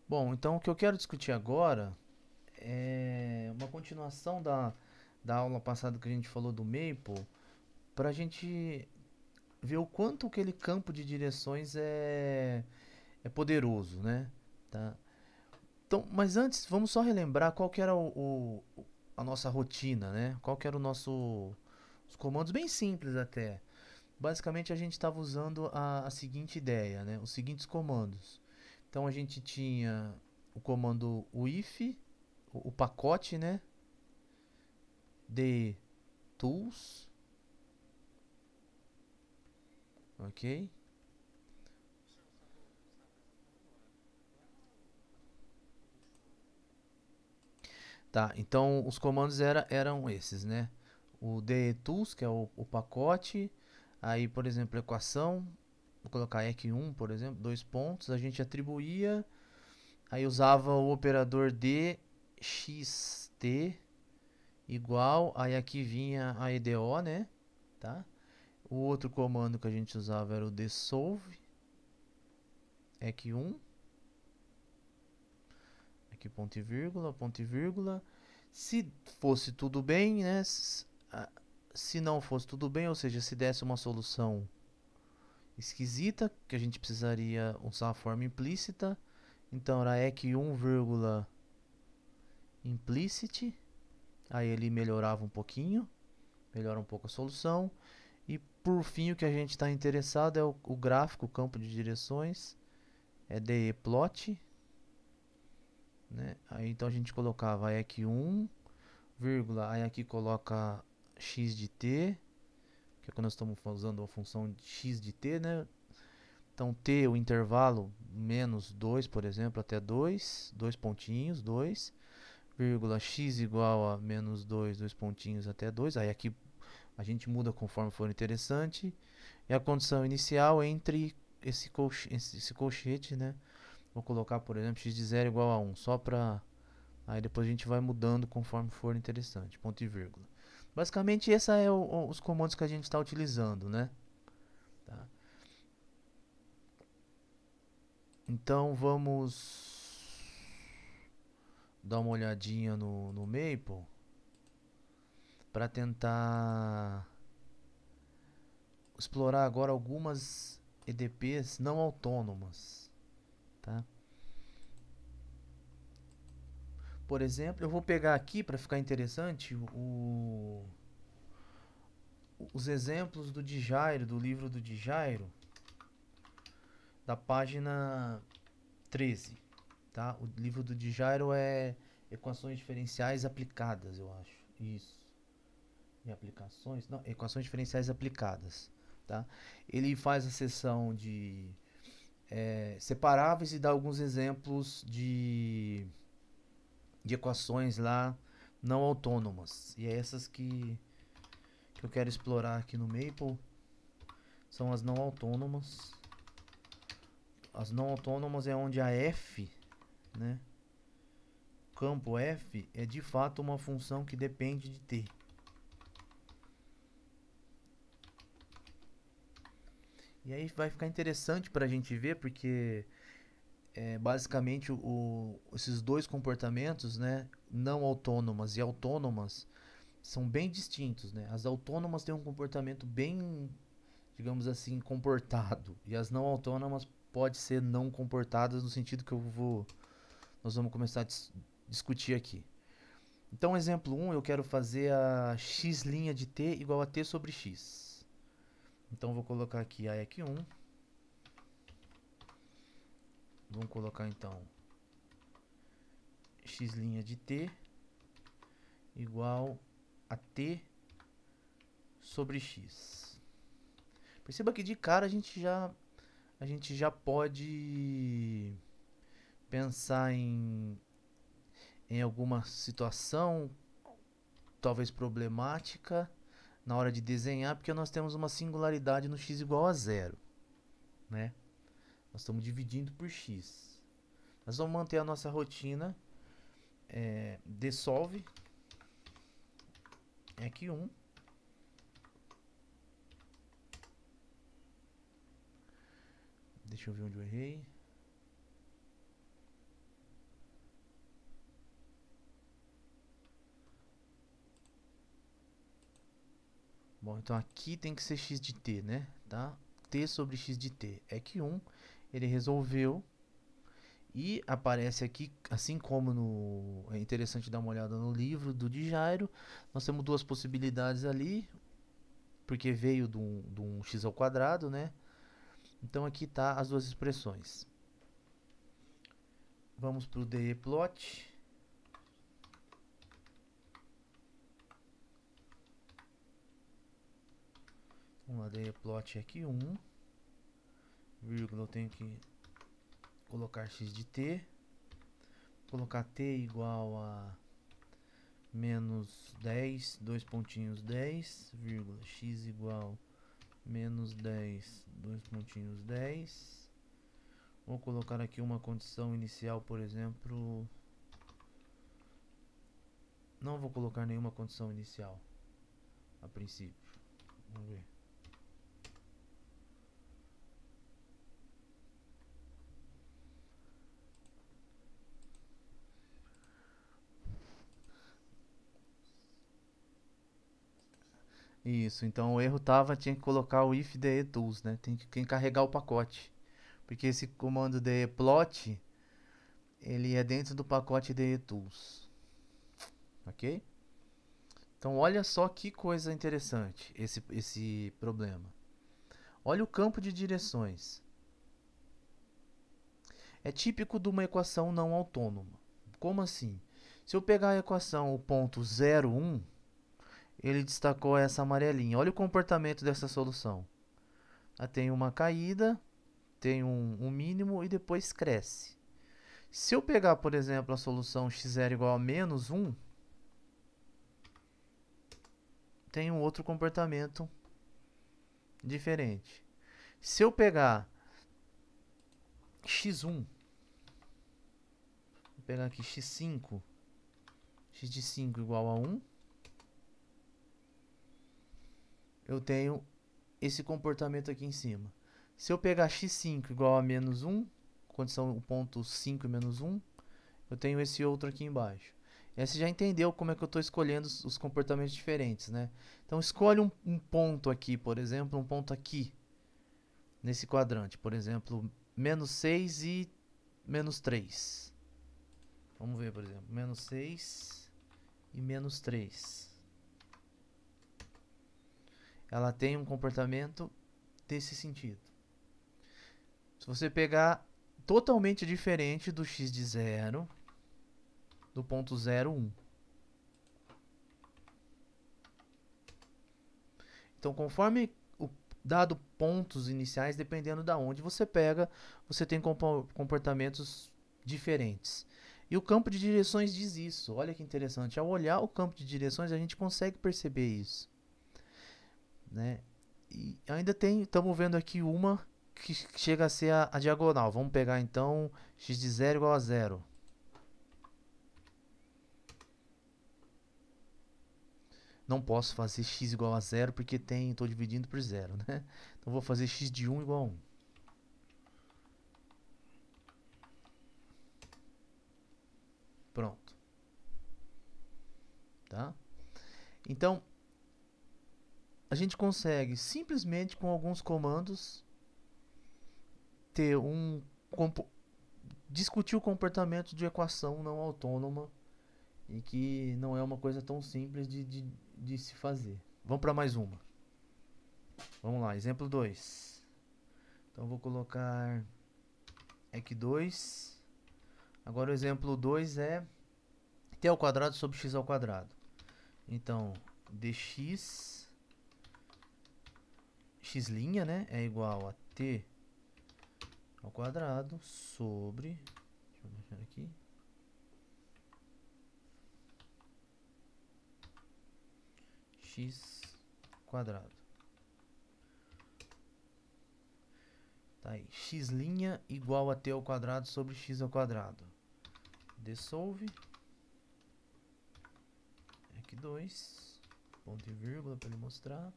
Bom, então o que eu quero discutir agora é uma continuação da aula passada que a gente falou do Maple, para a gente ver o quanto aquele campo de direções é poderoso, né? Tá? Então, mas antes, vamos só relembrar qual que era a nossa rotina, né? Qual que era os comandos bem simples até. Basicamente a gente estava usando a seguinte ideia, né? Os seguintes comandos. Então a gente tinha o comando if, o pacote, né? De tools, ok? Tá, então os comandos eram esses, né? O de tools, que é o pacote, aí, por exemplo, equação, vou colocar eq1, por exemplo, dois pontos, a gente atribuía, aí usava o operador de xt igual, aí aqui vinha a EDO, né? Tá? O outro comando que a gente usava era o desolve, eq1, aqui ponto e vírgula. Se fosse tudo bem, né? Se não fosse tudo bem, ou seja, se desse uma solução esquisita, que a gente precisaria usar a forma implícita, então era eq1, implicit, aí ele melhorava um pouquinho, melhora um pouco a solução. E por fim, o que a gente está interessado é o gráfico, o campo de direções, é deplot, né? Aí então a gente colocava eq1, vírgula, aí aqui coloca x de t, que é quando nós estamos usando a função de x de t, né? Então t, o intervalo, menos 2, por exemplo, até 2, dois pontinhos, 2, vírgula, x igual a menos 2, dois pontinhos até 2. Aí aqui a gente muda conforme for interessante. E a condição inicial entre esse colchete, né? Vou colocar, por exemplo, x de 0 igual a 1, só para... Aí depois a gente vai mudando conforme for interessante, ponto e vírgula. Basicamente, esses são os comandos que a gente está utilizando, né? Tá? Então vamos dar uma olhadinha no Maple para tentar explorar agora algumas EDPs não autônomas, tá? Por exemplo, eu vou pegar aqui para ficar interessante os exemplos do Djairo, do livro do Djairo, da página 13, tá? O livro do Djairo é Equações Diferenciais Aplicadas, eu acho. Isso. E aplicações? Não, equações diferenciais aplicadas, tá? Ele faz a seção de separáveis e dá alguns exemplos de equações lá não autônomas. E é essas que eu quero explorar aqui no Maple. São as não autônomas. As não autônomas é onde a f, né? O campo f é de fato uma função que depende de t. E aí vai ficar interessante para a gente ver, porque basicamente esses dois comportamentos, né, não autônomas e autônomas, são bem distintos, né? As autônomas têm um comportamento bem, digamos assim, comportado, e as não autônomas pode ser não comportadas no sentido que nós vamos começar a discutir aqui. Então, exemplo 1, eu quero fazer a x' de t igual a t sobre x. Então, vou colocar aqui a EQ1. Vamos colocar então x' de t igual a t sobre x. Perceba que de cara a gente já pode pensar em alguma situação talvez problemática na hora de desenhar, porque nós temos uma singularidade no x igual a zero, né? Nós estamos dividindo por x. Nós vamos manter a nossa rotina, dissolve, aqui 1. Deixa eu ver onde eu errei. Bom, então aqui tem que ser x de t, né? Tá? T sobre x de t. É que 1 ele resolveu e aparece aqui, assim como no... É interessante dar uma olhada no livro do Djairo. Nós temos duas possibilidades ali, porque veio de um x ao quadrado, né? Então aqui tá as duas expressões. Vamos para o dplot. Vamos lá, dplot aqui 1, vírgula, eu tenho que colocar x de t, colocar t igual a menos 10, dois pontinhos 10, vírgula, x igual menos 10, dois pontinhos 10. Vou colocar aqui uma condição inicial, por exemplo. Não vou colocar nenhuma condição inicial a princípio. Vamos ver. Isso, então o erro tinha que colocar o if de_tools, né? Tem que encarregar o pacote. Porque esse comando dplot, ele é dentro do pacote de_tools. Ok? Então olha só que coisa interessante esse problema. Olha o campo de direções. É típico de uma equação não autônoma. Como assim? Se eu pegar a equação, o ponto 0, 1, ele destacou essa amarelinha. Olha o comportamento dessa solução. Ela tem uma caída, tem um mínimo e depois cresce. Se eu pegar, por exemplo, a solução x0 igual a menos 1, tem um outro comportamento diferente. Se eu pegar x1, vou pegar aqui x5, x de 5 igual a 1, eu tenho esse comportamento aqui em cima. Se eu pegar x5 igual a menos 1, condição o ponto 5 e menos 1, eu tenho esse outro aqui embaixo. E aí você já entendeu como é que eu estou escolhendo os comportamentos diferentes, né? Então escolhe um ponto aqui, por exemplo, um ponto aqui, nesse quadrante. Por exemplo, menos 6 e menos 3. Vamos ver, por exemplo, menos 6 e menos 3. Ela tem um comportamento desse sentido. Se você pegar totalmente diferente do x de 0, do ponto 0, 1. Então, conforme o dado pontos iniciais, dependendo da onde você pega, você tem comportamentos diferentes. E o campo de direções diz isso. Olha que interessante. Ao olhar o campo de direções, a gente consegue perceber isso, né? E ainda estamos vendo aqui uma que chega a ser a diagonal. Vamos pegar então x de 0 igual a 0. Não posso fazer x igual a 0 porque estou dividindo por 0, né? Então vou fazer x de 1 igual a 1. Pronto. Tá? Então, a gente consegue simplesmente com alguns comandos ter discutir o comportamento de equação não autônoma e que não é uma coisa tão simples de se fazer. Vamos para mais uma. Vamos lá, exemplo 2. Então vou colocar EC2. Agora o exemplo 2 é t ao quadrado sobre x ao quadrado. Então, dx x', né, é igual a t ao quadrado sobre, deixa eu baixar aqui, x quadrado. Tá aí, x' igual a t ao quadrado sobre x ao quadrado. Dissolve. Aqui 2, ponto e vírgula para ele mostrar.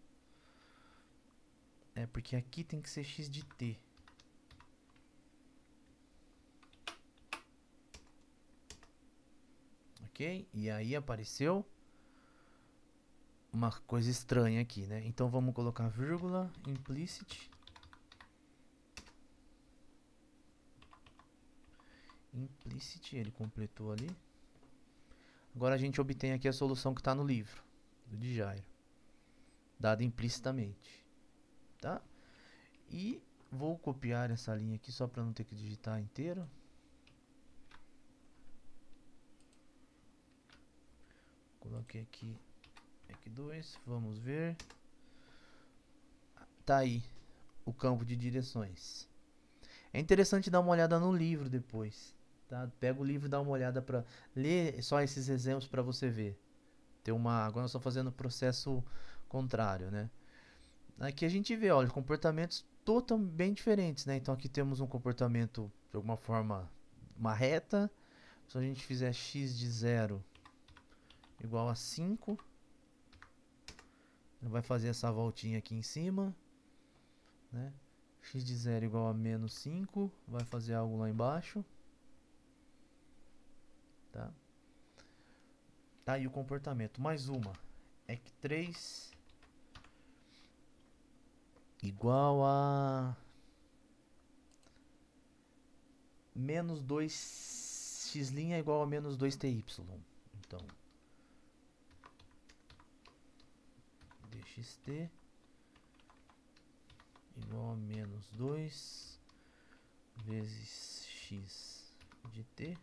É porque aqui tem que ser x de t. Ok? E aí apareceu uma coisa estranha aqui, né? Então vamos colocar vírgula implicit. Implicit, ele completou ali. Agora a gente obtém aqui a solução que está no livro do Djairo, dada implicitamente, tá? E vou copiar essa linha aqui só para não ter que digitar inteiro. Coloquei aqui F2, vamos ver. Tá aí o campo de direções. É interessante dar uma olhada no livro depois, tá? Pega o livro e dá uma olhada para ler só esses exemplos para você ver. Agora nós estamos fazendo o processo contrário, né? Aqui a gente vê, olha, comportamentos totalmente bem diferentes, né? Então aqui temos um comportamento de alguma forma uma reta. Se a gente fizer x de 0 igual a 5, ele vai fazer essa voltinha aqui em cima, né? X de 0 igual a menos 5, vai fazer algo lá embaixo, tá? Tá aí o comportamento. Mais uma, ec3 igual a menos 2x' igual a menos 2ty. Então, dxt igual a menos 2 vezes x de t.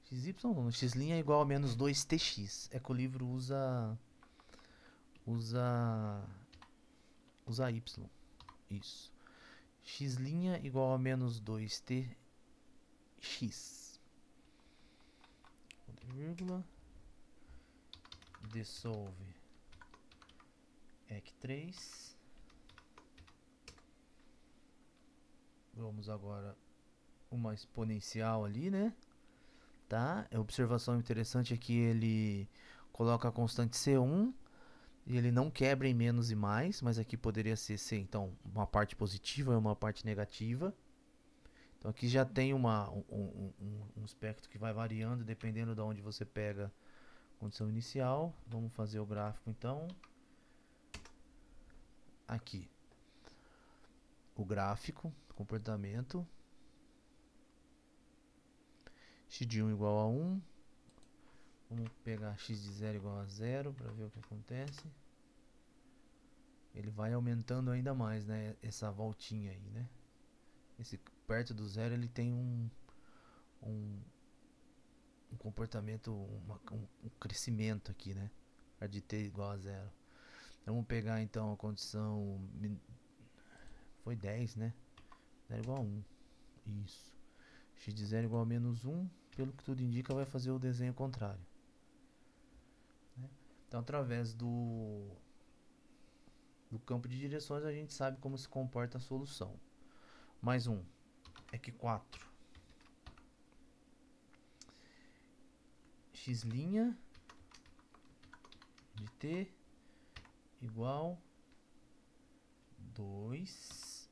Xy não, x' é igual a menos 2tx. É que o livro usa y. Isso. X' igual a menos 2tx. Vírgula. Dissolve ec3. Vamos agora uma exponencial ali, né? Tá? A observação interessante é que ele coloca a constante C1 e ele não quebra em menos e mais, mas aqui poderia ser C, então uma parte positiva e uma parte negativa. Então aqui já tem um espectro que vai variando dependendo de onde você pega a condição inicial. Vamos fazer o gráfico então. Aqui o gráfico, comportamento. X de 1 igual a 1. Vamos pegar x de 0 igual a 0 para ver o que acontece. Ele vai aumentando ainda mais, né? Essa voltinha aí, né? Perto do zero ele tem um comportamento, um crescimento aqui, né? De t igual a 0. Vamos pegar então a condição. Foi 10, né? 0 igual a 1. Isso. X de 0 igual a menos 1. Pelo que tudo indica, vai fazer o desenho contrário. Então, através do campo de direções, a gente sabe como se comporta a solução. Mais um. ec4. X' de t igual 2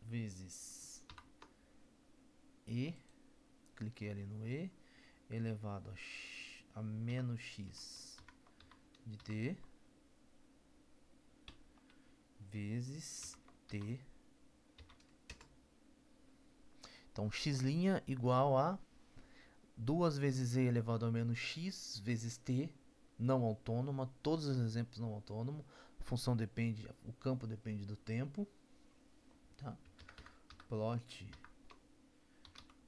vezes e, cliquei ali no e, elevado a menos x de t vezes t. Então, x' igual a 2 vezes e elevado a menos x vezes t, não autônoma, todos os exemplos não autônomos. A função depende, o campo depende do tempo. Tá? Plot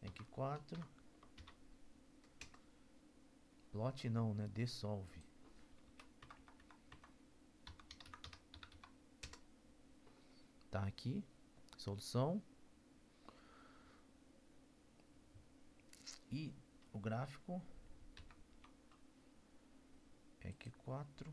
ec4. Plot não, né? Dissolve. Tá aqui, solução. E o gráfico ec4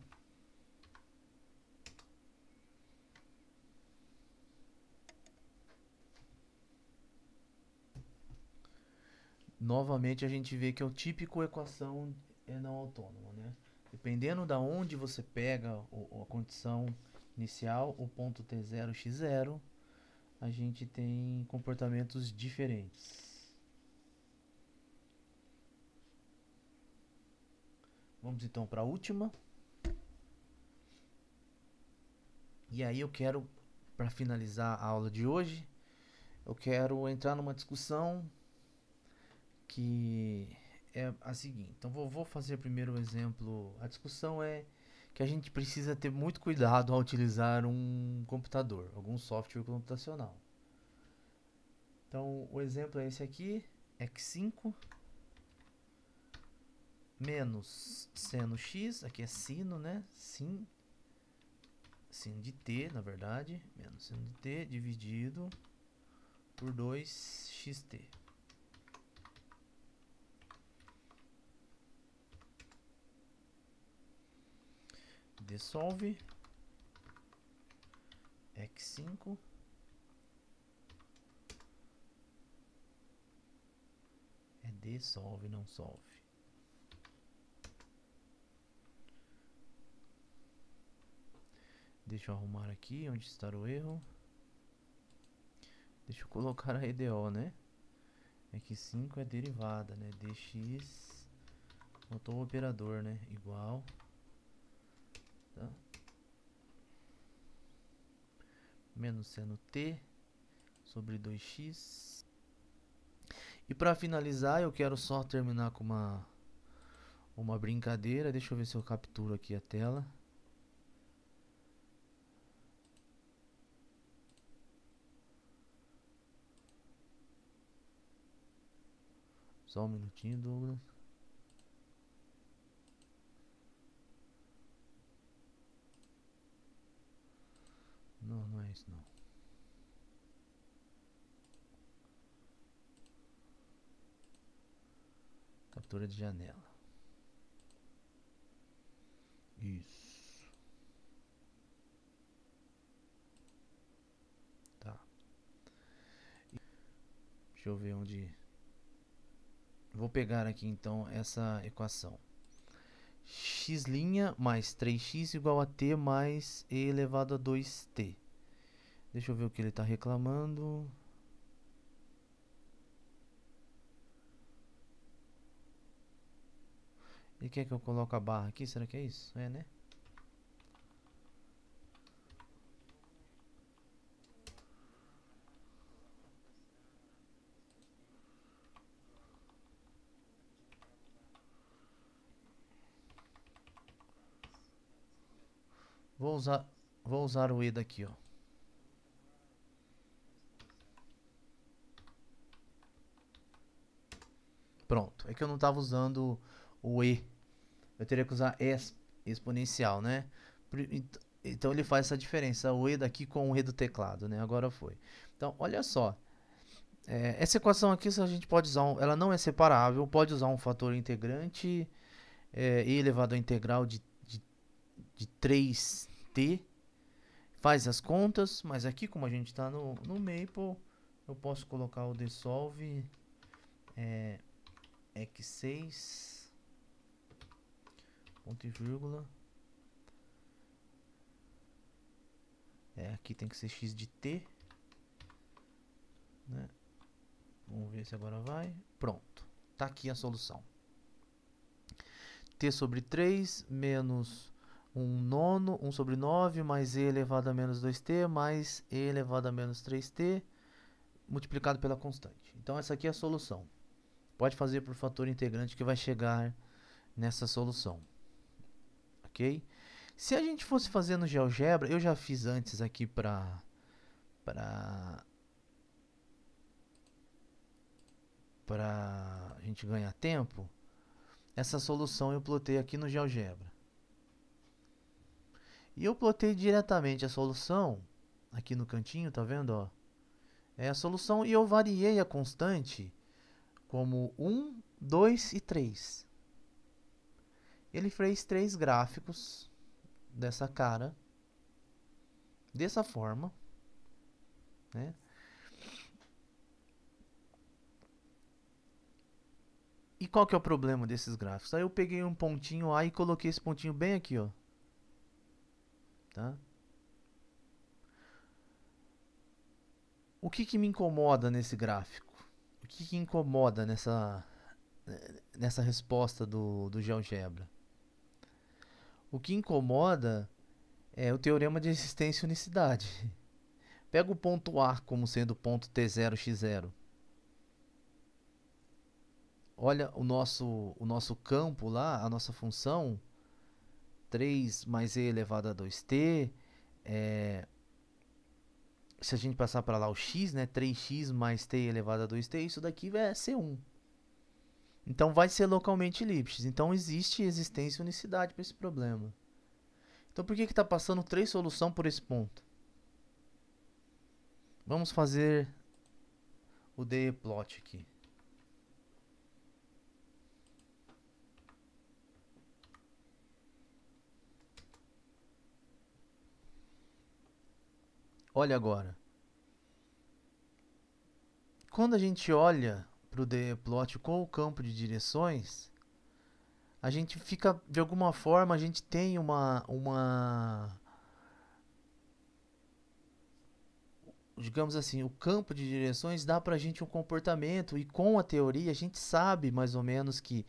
novamente a gente vê que é o típico equação não autônoma, né? Dependendo da onde você pega a condição inicial, o ponto t0, x0, a gente tem comportamentos diferentes. Vamos então para a última. E aí eu quero, para finalizar a aula de hoje, eu quero entrar numa discussão que é a seguinte. Então vou fazer primeiro o exemplo. A discussão é que a gente precisa ter muito cuidado ao utilizar um computador, algum software computacional. Então o exemplo é esse aqui, x5 menos seno x, aqui é sino, né? Sin de t, na verdade, menos seno de t dividido por 2xt. Dissolve x5 é dissolve, não solve. Deixa eu arrumar aqui onde está o erro. Deixa eu colocar a EDO, né? x5 é derivada, né? dx, botou o operador, né? Igual, tá? Menos seno t sobre 2x. E para finalizar, eu quero só terminar com uma brincadeira. Deixa eu ver se eu capturo aqui a tela. Só um minutinho, Douglas. Não, não é isso não. Captura de janela. Isso. Tá. Deixa eu ver onde... Vou pegar aqui então essa equação. X' mais 3x igual a t mais e elevado a 2t. Deixa eu ver o que ele está reclamando. Ele quer que eu coloque a barra aqui? Será que é isso? É, né? Vou usar o e daqui, ó. Pronto. É que eu não estava usando o e. Eu teria que usar exponencial, né? Então ele faz essa diferença, o e daqui com o e do teclado, né? Agora foi. Então, olha só. Essa equação aqui a gente pode usar, ela não é separável, pode usar um fator integrante e elevado à integral de 3t. Faz as contas, mas aqui como a gente está no Maple, eu posso colocar o dissolve x6 ponto e vírgula. Aqui tem que ser x de t, né? Vamos ver se agora vai. Pronto, tá aqui a solução. T sobre 3 menos 1 nono, 1 sobre 9 mais e elevado a menos 2t mais e elevado a menos 3t multiplicado pela constante. Então essa aqui é a solução. Pode fazer por fator integrante que vai chegar nessa solução. Ok? Se a gente fosse fazer no GeoGebra, eu já fiz antes aqui para a gente ganhar tempo. Essa solução eu plotei aqui no GeoGebra. E eu plotei diretamente a solução, aqui no cantinho, tá vendo? Ó? É a solução e eu variei a constante como 1, 2 e 3. Ele fez 3 gráficos dessa cara, dessa forma, né? E qual que é o problema desses gráficos? Aí eu peguei um pontinho A e coloquei esse pontinho bem aqui, ó. Tá? O que me incomoda nesse gráfico? O que incomoda nessa resposta do GeoGebra? O que incomoda é o teorema de existência e unicidade. Pega o ponto A como sendo o ponto T0x0. Olha o nosso campo lá, a nossa função, 3 mais e elevado a 2t. Se a gente passar para lá o x, né, 3x mais t elevado a 2t, isso daqui vai ser 1. Então vai ser localmente Lipschitz. Então existe existência e unicidade para esse problema. Então por que está passando 3 soluções por esse ponto? Vamos fazer o DE-plot aqui. Olha agora. Quando a gente olha para o DE-plot com o campo de direções, a gente fica, de alguma forma, a gente tem digamos assim, o campo de direções dá pra gente um comportamento, e com a teoria a gente sabe mais ou menos que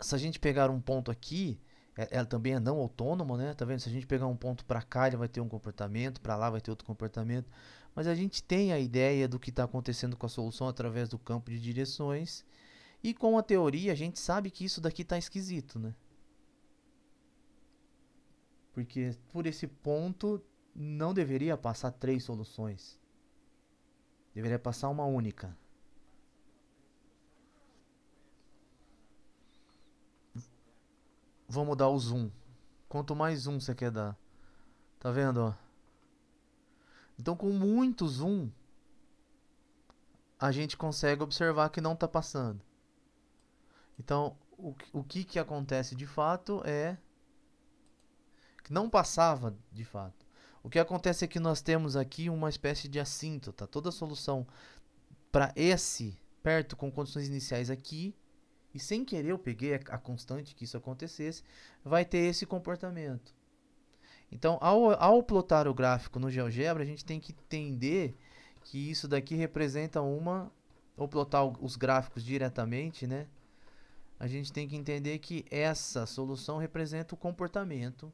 se a gente pegar um ponto aqui, ela também é não autônoma, né? Tá vendo? Se a gente pegar um ponto para cá, ele vai ter um comportamento, para lá vai ter outro comportamento, mas a gente tem a ideia do que está acontecendo com a solução através do campo de direções, e com a teoria a gente sabe que isso daqui está esquisito, né? Porque por esse ponto não deveria passar 3 soluções. Deveria passar uma única. Vamos dar o zoom. Quanto mais zoom você quer dar. Tá vendo, ó? Então com muito zoom, a gente consegue observar que não está passando. Então, o que acontece de fato é que não passava de fato. O que acontece é que nós temos aqui uma espécie de assíntota. Toda solução para esse perto com condições iniciais aqui, e sem querer eu peguei a constante que isso acontecesse, vai ter esse comportamento. Então, ao plotar o gráfico no GeoGebra, a gente tem que entender que isso daqui representa ou plotar os gráficos diretamente, né? A gente tem que entender que essa solução representa o comportamento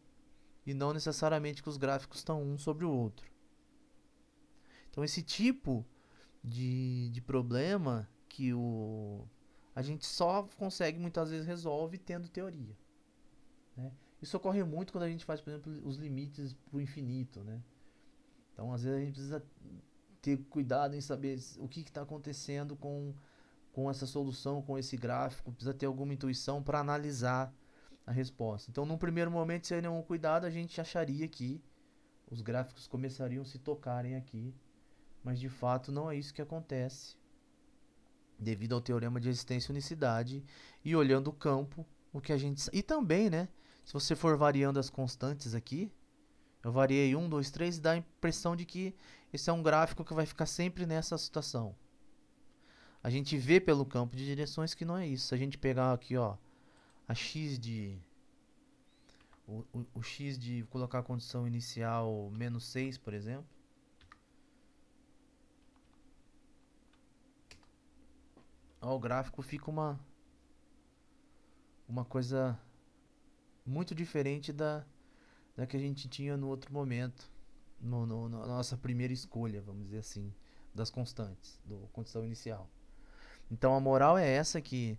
e não necessariamente que os gráficos estão um sobre o outro. Então, esse tipo de problema que a gente só consegue muitas vezes resolve tendo teoria, né? Isso ocorre muito quando a gente faz, por exemplo, os limites para o infinito, né? Então, às vezes a gente precisa ter cuidado em saber o que está acontecendo com essa solução, com esse gráfico, precisa ter alguma intuição para analisar a resposta. Então, num primeiro momento, sem nenhum cuidado, a gente acharia que os gráficos começariam a se tocarem aqui, mas de fato não é isso que acontece, devido ao teorema de existência e unicidade, e olhando o campo, o que a gente... E também, né, se você for variando as constantes aqui, eu variei 1, 2, 3, e dá a impressão de que esse é um gráfico que vai ficar sempre nessa situação. A gente vê pelo campo de direções que não é isso. Se a gente pegar aqui, ó, a x de... O x de colocar a condição inicial menos 6, por exemplo, ó, o gráfico fica uma coisa muito diferente da que a gente tinha no outro momento, na nossa primeira escolha, vamos dizer assim, das constantes, da condição inicial. Então a moral é essa, que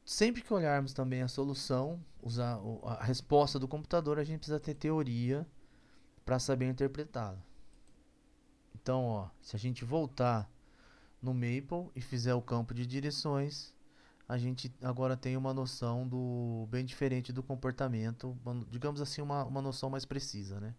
sempre que olharmos também a solução, usar a resposta do computador, a gente precisa ter teoria para saber interpretá-la. Então, ó, se a gente voltar no Maple e fizer o campo de direções, a gente agora tem uma noção bem diferente do comportamento, digamos assim, uma noção mais precisa, né?